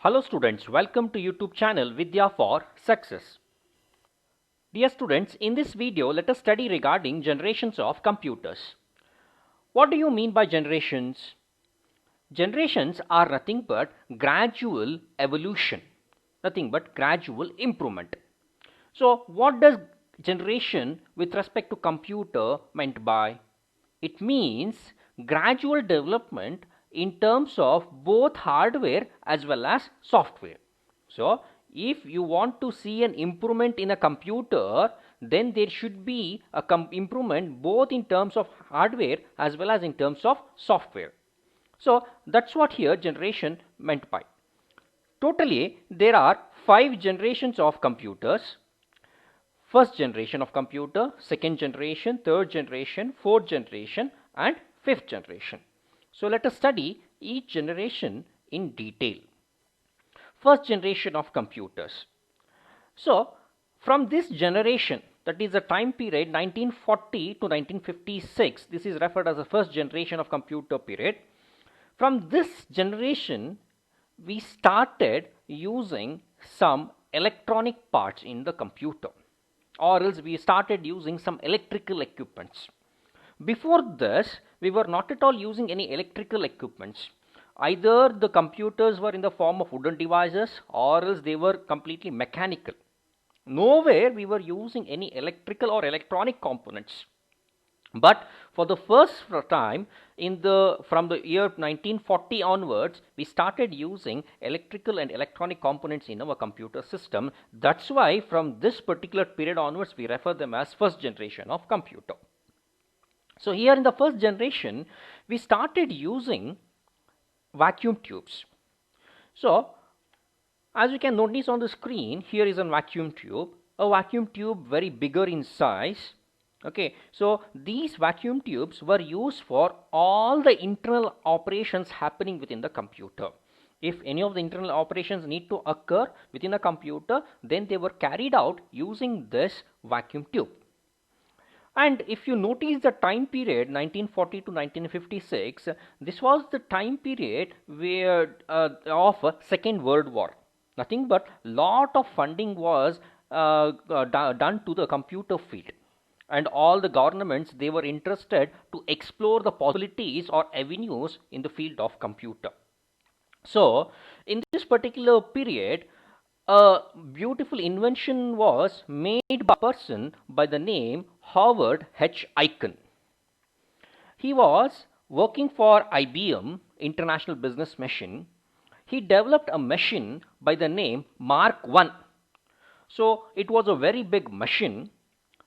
Hello students, welcome to YouTube channel Vidya for Success. Dear students, in this video let us study regarding generations of computers. What do you mean by generations? Generations are nothing but gradual evolution, nothing but gradual improvement. So what does generation with respect to computer meant by? It means gradual development in terms of both hardware as well as software. So if you want to see an improvement in a computer, then there should be a improvement both in terms of hardware as well as in terms of software. So that's what here generation meant by. Totally, there are 5 generations of computers. First generation of computer, second generation, third generation, fourth generation, and fifth generation. So let us study each generation in detail. First generation of computers. So from this generation, that is the time period 1940 to 1956, this is referred as the first generation of computer period. From this generation, we started using some electronic parts in the computer, or else we started using some electrical equipments. Before this, we were not at all using any electrical equipments. Either the computers were in the form of wooden devices or else they were completely mechanical. Nowhere we were using any electrical or electronic components. But for the first time from the year 1940 onwards, we started using electrical and electronic components in our computer system. That's why from this particular period onwards, we refer them as first generation of computer. So here in the first generation, we started using vacuum tubes. So as you can notice on the screen, here is a vacuum tube very bigger in size. Okay, so these vacuum tubes were used for all the internal operations happening within the computer. If any of the internal operations need to occur within a computer, then they were carried out using this vacuum tube. And if you notice the time period 1940 to 1956, this was the time period where of Second World War. Nothing but lot of funding was done to the computer field, and all the governments, they were interested to explore the possibilities or avenues in the field of computer. So in this particular period, a beautiful invention was made by a person by the name Howard H. Aiken. He was working for IBM, International Business Machine. He developed a machine by the name Mark I. So it was a very big machine.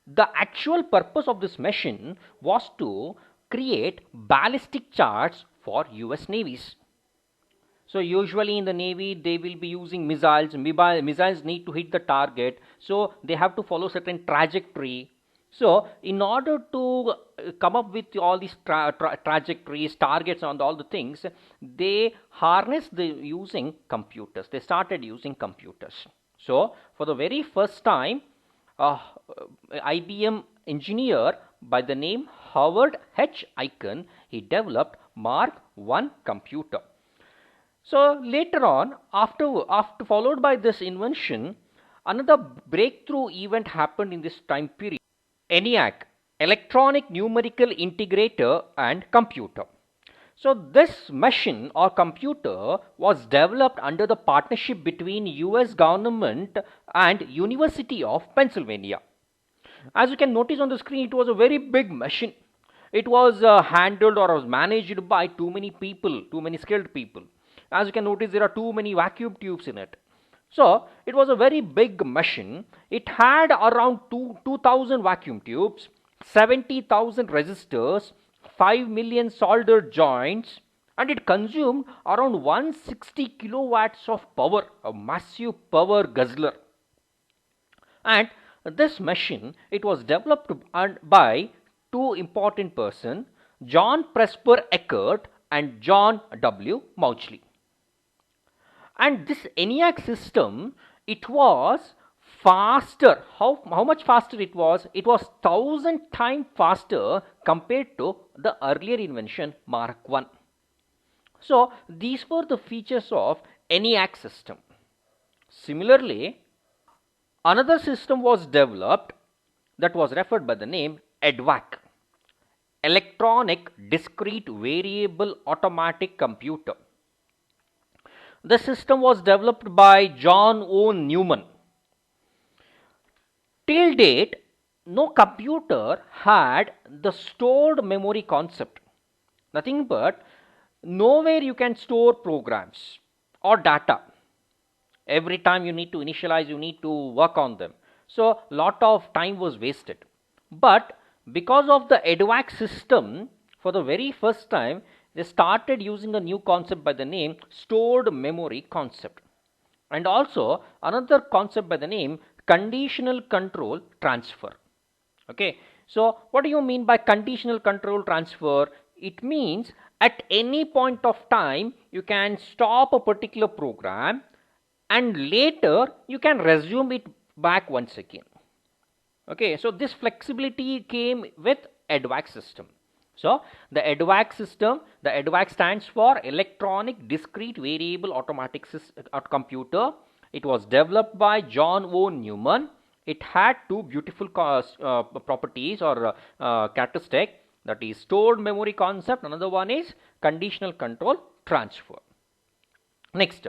The actual purpose of this machine was to create ballistic charts for US navies. So usually in the navy, they will be using missiles. Missiles need to hit the target, so they have to follow certain trajectory. So in order to come up with all these trajectories, targets, and all the things, they harness the using computers. They started using computers. So for the very first time, IBM engineer by the name Howard H. Aiken, he developed Mark I computer. So later on, after followed by this invention, another breakthrough event happened in this time period. ENIAC, Electronic Numerical Integrator and Computer. So this machine or computer was developed under the partnership between US government and University of Pennsylvania. As you can notice on the screen, it was a very big machine. It was handled or was managed by too many people, too many skilled people. As you can notice, there are too many vacuum tubes in it. So it was a very big machine. It had around 2,000 vacuum tubes, 70,000 resistors, 5 million solder joints, and it consumed around 160 kilowatts of power, a massive power guzzler. And this machine, it was developed by two important persons, John Presper Eckert and John W. Mauchly. And this ENIAC system, it was faster. How much faster it was? It was 1,000 times faster compared to the earlier invention Mark I. So these were the features of ENIAC system. Similarly, another system was developed that was referred by the name EDVAC, Electronic Discrete Variable Automatic Computer. The system was developed by John O. Newman. Till date, no computer had the stored memory concept. Nothing but nowhere you can store programs or data. Every time you need to initialize, you need to work on them. So lot of time was wasted. But because of the EDVAC system, for the very first time, they started using a new concept by the name stored memory concept. And also another concept by the name conditional control transfer. Okay, so what do you mean by conditional control transfer? It means at any point of time you can stop a particular program and later you can resume it back once again. Okay, so this flexibility came with EDVAC system. So the EDVAC system, the EDVAC stands for Electronic Discrete Variable Automatic Computer. It was developed by John O. Newman. It had two beautiful properties or characteristics, that is stored memory concept. Another one is conditional control transfer. Next,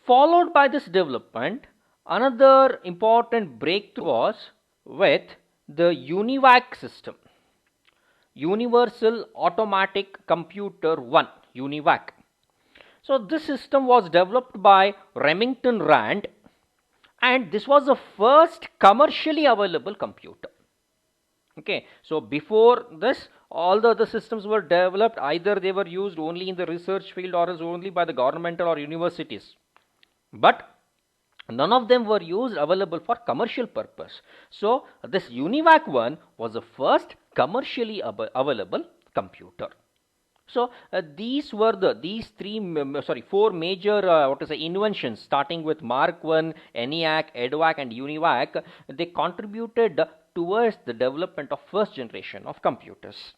followed by this development, another important breakthrough was with the UNIVAC system, Universal Automatic Computer 1, UNIVAC. So this system was developed by Remington Rand, and this was the first commercially available computer. Okay, so before this, all the other systems were developed, either they were used only in the research field or is only by the governmental or universities, but none of them were used available for commercial purpose. So this UNIVAC one was the first commercially available computer. So these were these four major inventions, starting with Mark I, ENIAC, EDVAC and UNIVAC. They contributed towards the development of first generation of computers.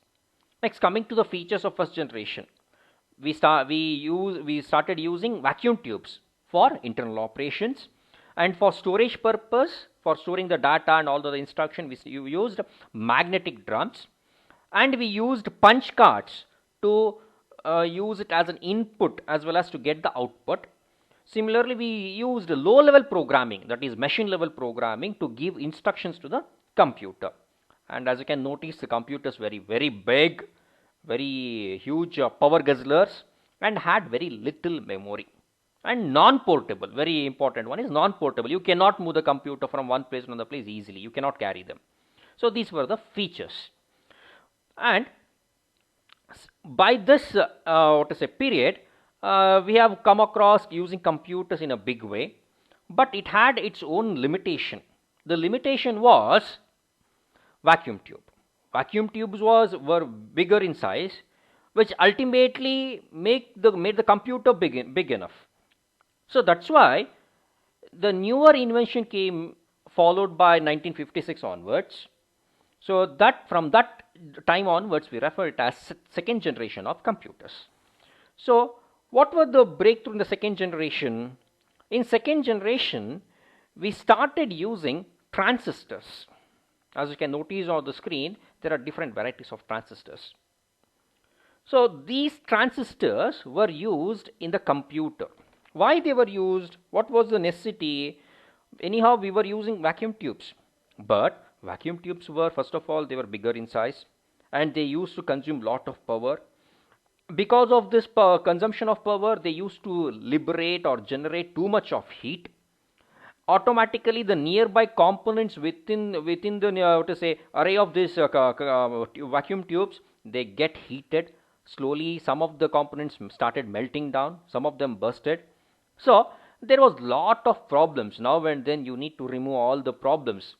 Next, coming to the features of first generation, we started using vacuum tubes for internal operations, and for storage purpose, for storing the data and all the instruction, we used magnetic drums, and we used punch cards to use it as an input as well as to get the output. Similarly, we used low level programming, that is machine level programming, to give instructions to the computer. And as you can notice, the computer is very big, very huge power guzzlers, and had very little memory. And non-portable, very important one is non-portable. You cannot move the computer from one place to another place easily. You cannot carry them. So these were the features. And by this period, we have come across using computers in a big way, but it had its own limitation. The limitation was vacuum tube. Vacuum tubes were bigger in size, which ultimately made the computer big enough. So that's why the newer invention came, followed by 1956 onwards. So that from that time onwards, we refer it as second generation of computers. So what were the breakthrough in the second generation? In second generation, we started using transistors. As you can notice on the screen, there are different varieties of transistors. So these transistors were used in the computer. Why they were used? What was the necessity? Anyhow, we were using vacuum tubes, but vacuum tubes were, first of all, they were bigger in size, and they used to consume lot of power. Because of this consumption of power, they used to liberate or generate too much of heat. Automatically, the nearby components within the array of this vacuum tubes, they get heated slowly. Some of the components started melting down, some of them bursted. So there was lot of problems. Now and then you need to remove all the problems.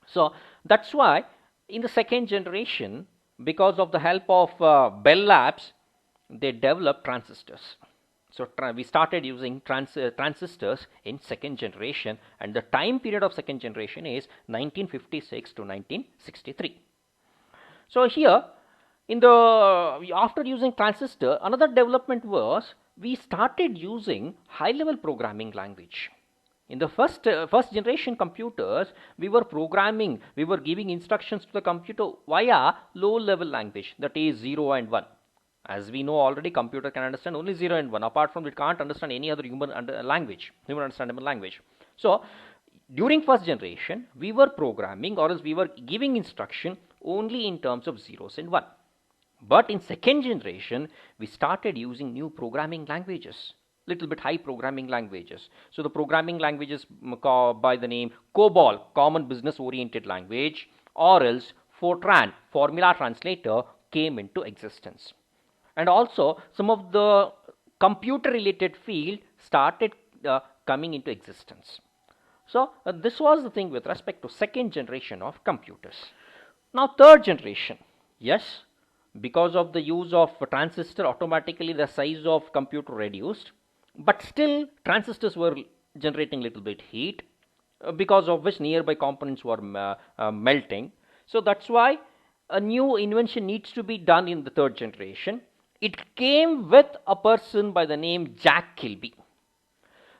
So that's why in the second generation, because of the help of Bell Labs, they developed transistors. So we started using transistors in second generation, and the time period of second generation is 1956 to 1963. So here, after using transistor, another development was we started using high-level programming language. In the first generation computers, we were programming, we were giving instructions to the computer via low-level language, that is 0 and 1. As we know already, computer can understand only 0 and 1. Apart from it, can't understand any other human understandable language. So, during first generation, we were programming, or else we were giving instruction only in terms of zeros and 1. But in second generation, we started using new programming languages, little bit high programming languages. So the programming languages by the name COBOL, Common Business Oriented Language, or else Fortran, Formula Translator, came into existence. And also some of the computer related field started coming into existence. So this was the thing with respect to second generation of computers. Now third generation, yes, because of the use of transistor, automatically the size of computer reduced, but still transistors were generating little bit heat, because of which nearby components were melting. So that's why a new invention needs to be done in the third generation. It came with a person by the name Jack Kilby.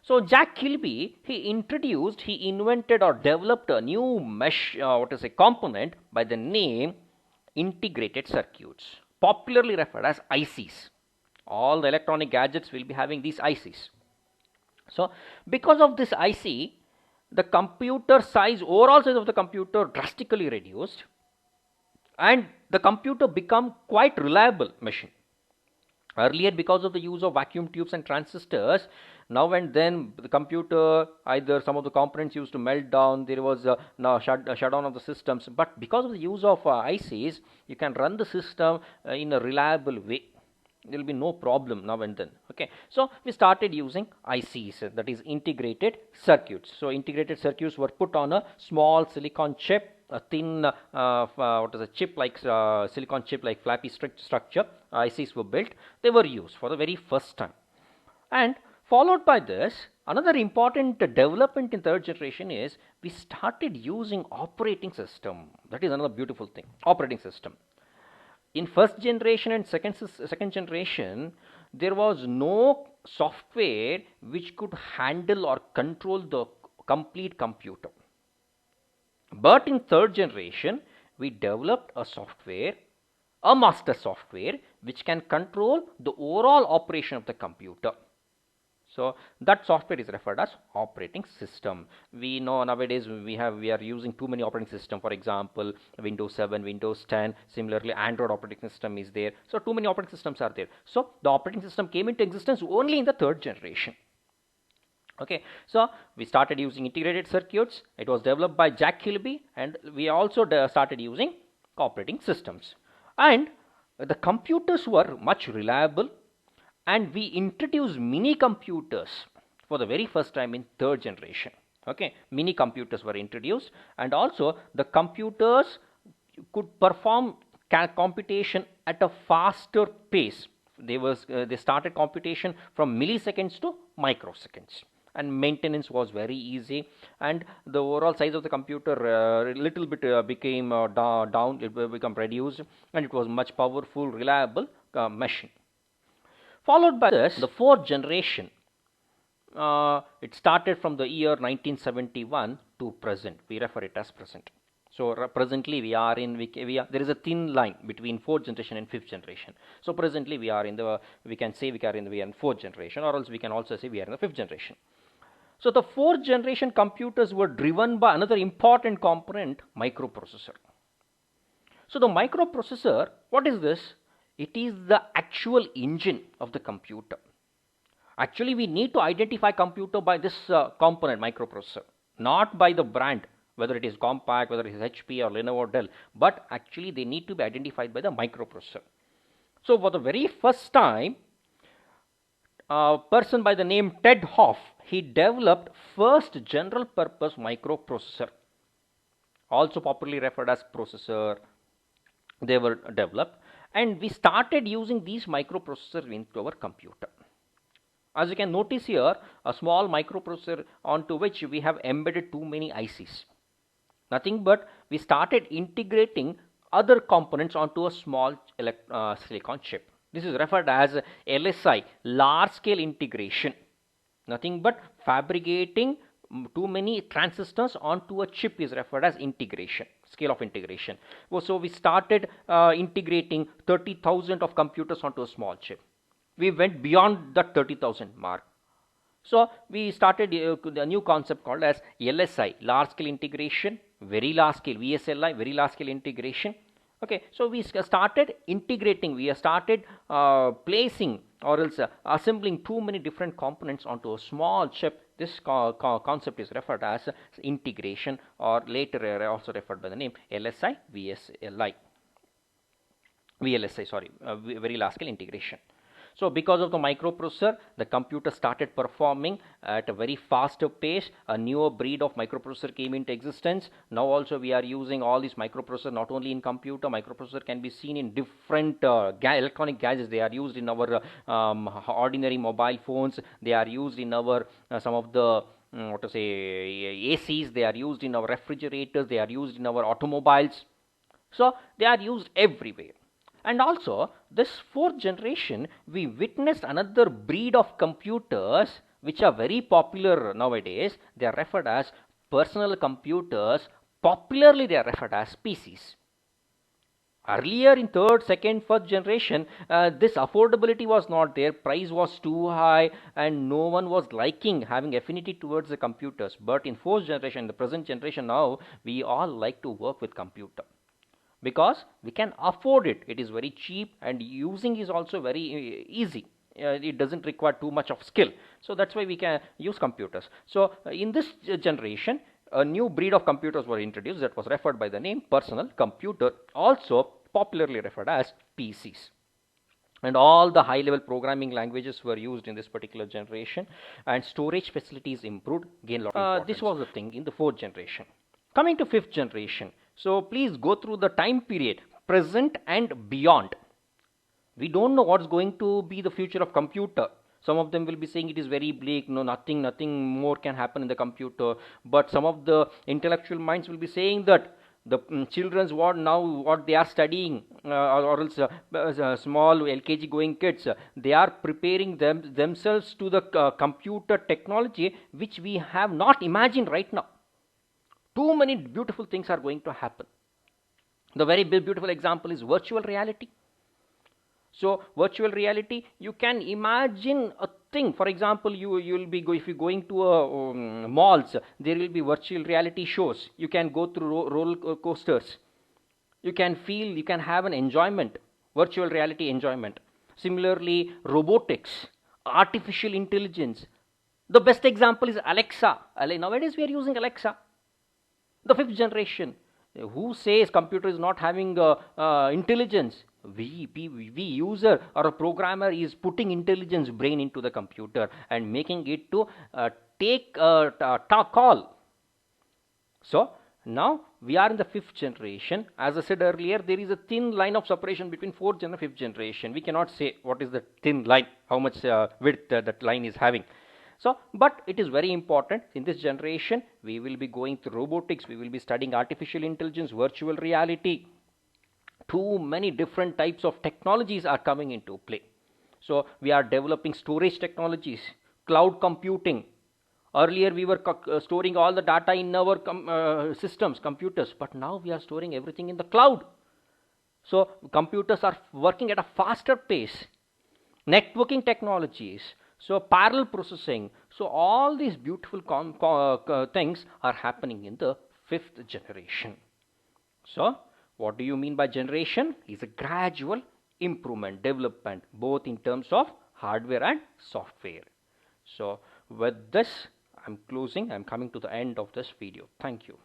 So Jack Kilby, he invented or developed a new component by the name integrated circuits, popularly referred as ICs. All the electronic gadgets will be having these ICs. So because of this IC, the computer size, overall size of the computer drastically reduced, and the computer become quite reliable machine. Earlier, because of the use of vacuum tubes and transistors, now and then the computer, either some of the components used to melt down, there was a shutdown of the systems. But because of the use of ICs, you can run the system in a reliable way. There will be no problem now and then. Okay, so we started using ICs, that is integrated circuits. So integrated circuits were put on a small silicon chip, a thin silicon chip like flappy structure. ICs were built. They were used for the very first time. And followed by this, another important development in third generation is we started using operating system. That is another beautiful thing, operating system. In first generation and second generation, there was no software which could handle or control the complete computer. But in third generation, we developed a software, a master software, which can control the overall operation of the computer. So that software is referred as operating system. We know nowadays we are using too many operating systems. For example, Windows 7, Windows 10. Similarly, Android operating system is there. So too many operating systems are there. So the operating system came into existence only in the third generation. Okay, so we started using integrated circuits. It was developed by Jack Kilby, and we also started using operating systems. And the computers were much reliable, and we introduced mini computers for the very first time in third generation. Okay, mini computers were introduced, and also the computers could perform computation at a faster pace. They started computation from milliseconds to microseconds, and maintenance was very easy, and the overall size of the computer little bit became down, it became reduced, and it was much powerful, reliable machine. Followed by this, the fourth generation. It started from the year 1971 to present. We refer it as present. So presently we are there is a thin line between fourth generation and fifth generation. So presently we are in fourth generation, or else we can also say we are in the fifth generation. So the fourth generation computers were driven by another important component, microprocessor. So the microprocessor, what is this? It is the actual engine of the computer. Actually, we need to identify computer by this component, microprocessor, not by the brand, whether it is Compaq, whether it is HP or Lenovo or Dell, but actually they need to be identified by the microprocessor. So for the very first time, a person by the name Ted Hoff, he developed first general purpose microprocessor, also popularly referred as processor. They were developed, and we started using these microprocessors into our computer. As you can notice here, a small microprocessor onto which we have embedded too many ICs. Nothing but we started integrating other components onto a small silicon chip. This is referred as LSI, large scale integration. Nothing but fabricating too many transistors onto a chip is referred as integration, scale of integration. So we started integrating 30,000 of computers onto a small chip. We went beyond that 30,000 mark. So we started a new concept called as LSI, large scale integration, very large scale, VSLI, very large scale integration. Okay, so we started integrating, we started placing or else assembling too many different components onto a small chip. This concept is referred as integration, or later also referred by the name LSI, VLSI, sorry, very large scale integration. So because of the microprocessor, the computer started performing at a very faster pace. A newer breed of microprocessor came into existence. Now also we are using all these microprocessors not only in computer. Microprocessor can be seen in different electronic gadgets. They are used in our ordinary mobile phones. They are used in our some of the ACs. They are used in our refrigerators. They are used in our automobiles. So they are used everywhere. And also, this fourth generation, we witnessed another breed of computers which are very popular nowadays. They are referred as personal computers. Popularly, they are referred as PCs. Earlier in third, second, first generation, this affordability was not there. Price was too high, and no one was liking having affinity towards the computers. But in fourth generation, the present generation now, we all like to work with computer, because we can afford it. It is very cheap, and using is also very easy. It doesn't require too much of skill. So that's why we can use computers. So in this generation, a new breed of computers were introduced that was referred by the name personal computer, also popularly referred as PCs. And all the high level programming languages were used in this particular generation, and storage facilities improved, gained a lot of importance. This was the thing in the fourth generation. Coming to fifth generation, so please go through the time period, present and beyond. We don't know what's going to be the future of computer. Some of them will be saying it is very bleak, no, nothing more can happen in the computer. But some of the intellectual minds will be saying that the children's what they are studying, or else small LKG going kids, they are preparing themselves to the computer technology which we have not imagined right now. Too many beautiful things are going to happen. The very beautiful example is virtual reality. So virtual reality, you can imagine a thing. For example, you will be if you're going to a malls, there will be virtual reality shows. You can go through roller coasters. You can feel, you can have an enjoyment, virtual reality enjoyment. Similarly, robotics, artificial intelligence. The best example is Alexa. Nowadays we are using Alexa. The fifth generation, who says computer is not having intelligence? We user or a programmer is putting intelligence brain into the computer and making it to take a call. So now we are in the fifth generation. As I said earlier, there is a thin line of separation between fourth and fifth generation. We cannot say what is the thin line, how much width that line is having. So, but it is very important. In this generation, we will be going through robotics, we will be studying artificial intelligence, virtual reality. Too many different types of technologies are coming into play. So we are developing storage technologies, cloud computing. Earlier we were storing all the data in our systems, computers, but now we are storing everything in the cloud. So computers are working at a faster pace. Networking technologies, so parallel processing. So all these beautiful things are happening in the fifth generation. So what do you mean by generation? Is a gradual improvement, development, both in terms of hardware and software. So with this, I'm closing. I'm coming to the end of this video. Thank you.